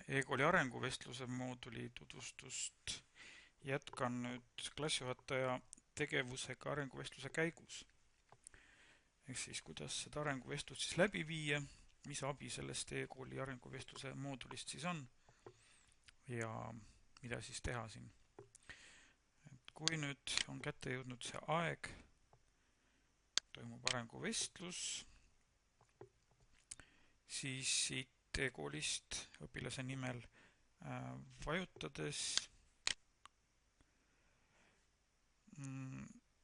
E-kooli arenguvestluse mooduli tutvustust jätkan nüüd klassijuhataja tegevusega arenguvestluse käigus. Ehk siis, kuidas seda arenguvestlust siis läbi viia, mis abi sellest e-kooli arenguvestluse moodulist siis on ja mida siis teha siin. Kui nüüd on kätte jõudnud see aeg, toimub arenguvestlus, siis siit e-koolist õpilase nimel vajutades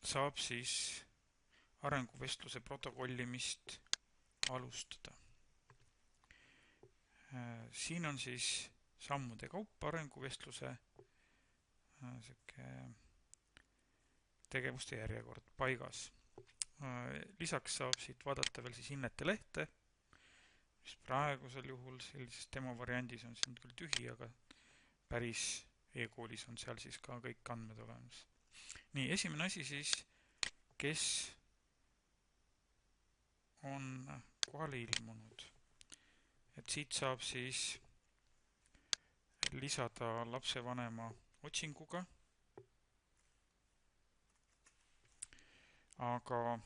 saab siis arenguvestluse protokollimist alustada. Siin on siis sammude kaupa arenguvestluse tegevuste järjekord paigas. Lisaks saab siit vaadata veel siis hinnete lehte, mis praegusel juhul sellises demo variandis on siin küll tühi, aga päris e-koolis on seal siis ka kõik andmed olemas. Nii, esimene asi siis, kes on kohale ilmunud. Et siit saab siis lisada lapsevanema otsinguga. Aga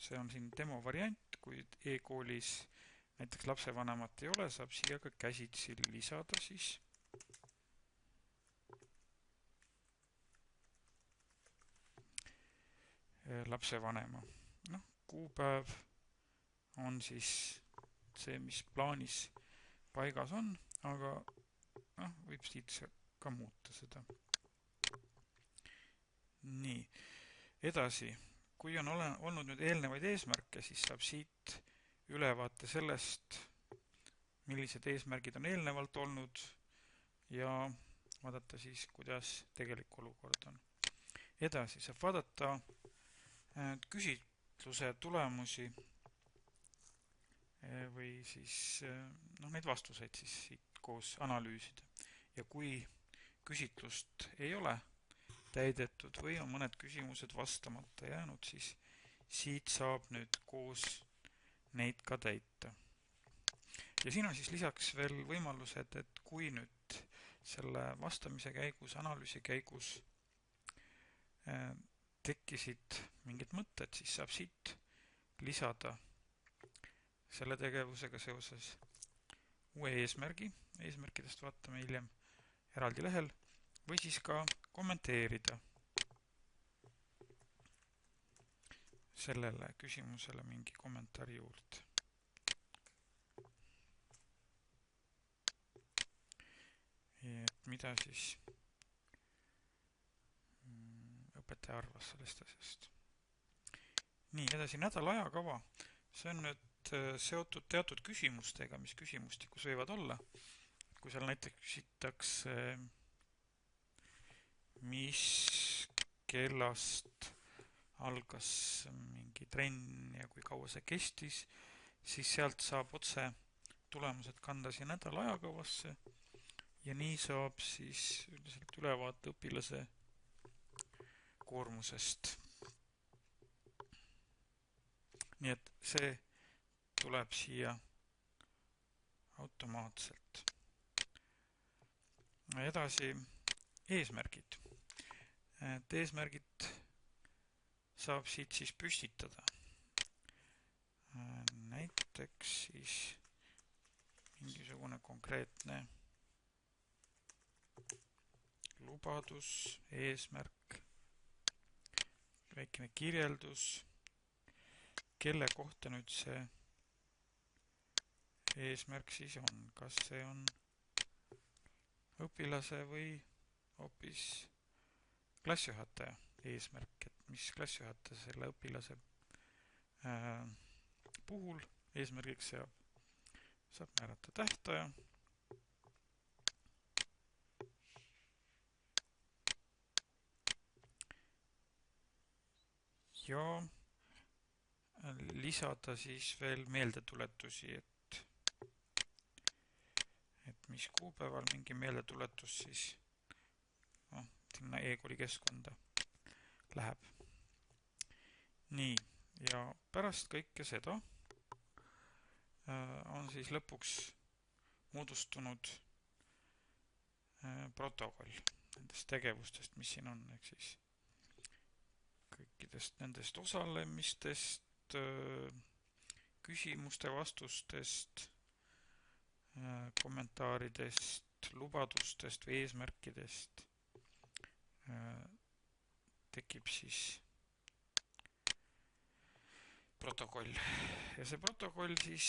see on siin demo variant, kui e-koolis näiteks lapsevanemat ei ole, saab siia ka käsitsi lisada siis lapsevanema. Kuupäev on siis see, mis plaanis paigas on, aga võib siit ka muuta seda. Nii, edasi. Kui on olnud nüüd eelnevaid eesmärke, siis saab siit ülevaate sellest, millised eesmärgid on eelnevalt olnud ja vaadata siis, kuidas tegelik olukord on. Edasi saab vaadata küsitluse tulemusi või siis neid vastuseid siis siit koos analüüsida. Ja kui küsitlust ei ole täidetud või on mõned küsimused vastamata jäänud, siis siit saab nüüd koos neid ka täita. Ja siin on siis lisaks veel võimalused, et kui nüüd selle vastamise käigus, analüüsi käigus tekkisid mingid mõtted, siis saab siit lisada selle tegevusega seoses uue eesmärgi. Eesmärkidest vaatame hiljem eraldi lehel või siis ka kommenteerida sellele küsimusele mingi kommentaari juurde. Et mida siis õpetaja arvas sellest asjast. Nii, edasi nädala ajakava. See on nüüd seotud teatud küsimustega, mis küsimustikus võivad olla. Kui seal näiteks küsitakse mis kellast algas mingi trenn ja kui kaua see kestis, siis sealt saab otse tulemused kanda siia nädala ajakavasse ja nii saab siis üldiselt ülevaate õpilase koormusest. Nii et see tuleb siia automaatselt. Edasi eesmärgid. Et eesmärgid saab siit siis püstitada. Näiteks siis mingisugune konkreetne lubadus, eesmärk, väikene kirjeldus, kelle kohta nüüd see eesmärk siis on. Kas see on õpilase või hoopis klassijuhataja eesmärk, et mis klassijuhataja selle õpilase puhul eesmärgiks seab. Saab määrata tähtaja. Ja lisada siis veel meeldetuletusi, et mis kuupäeval mingi meeldetuletus siis sinna e-kooli keskkonda läheb. Nii, ja pärast kõike seda on siis lõpuks moodustunud protokoll nendest tegevustest, mis siin on, ehk siis kõikidest nendest osalemistest, küsimuste-vastustest, kommentaaridest, lubadustest või eesmärkidest tekib siis protokoll. Ja see protokoll siis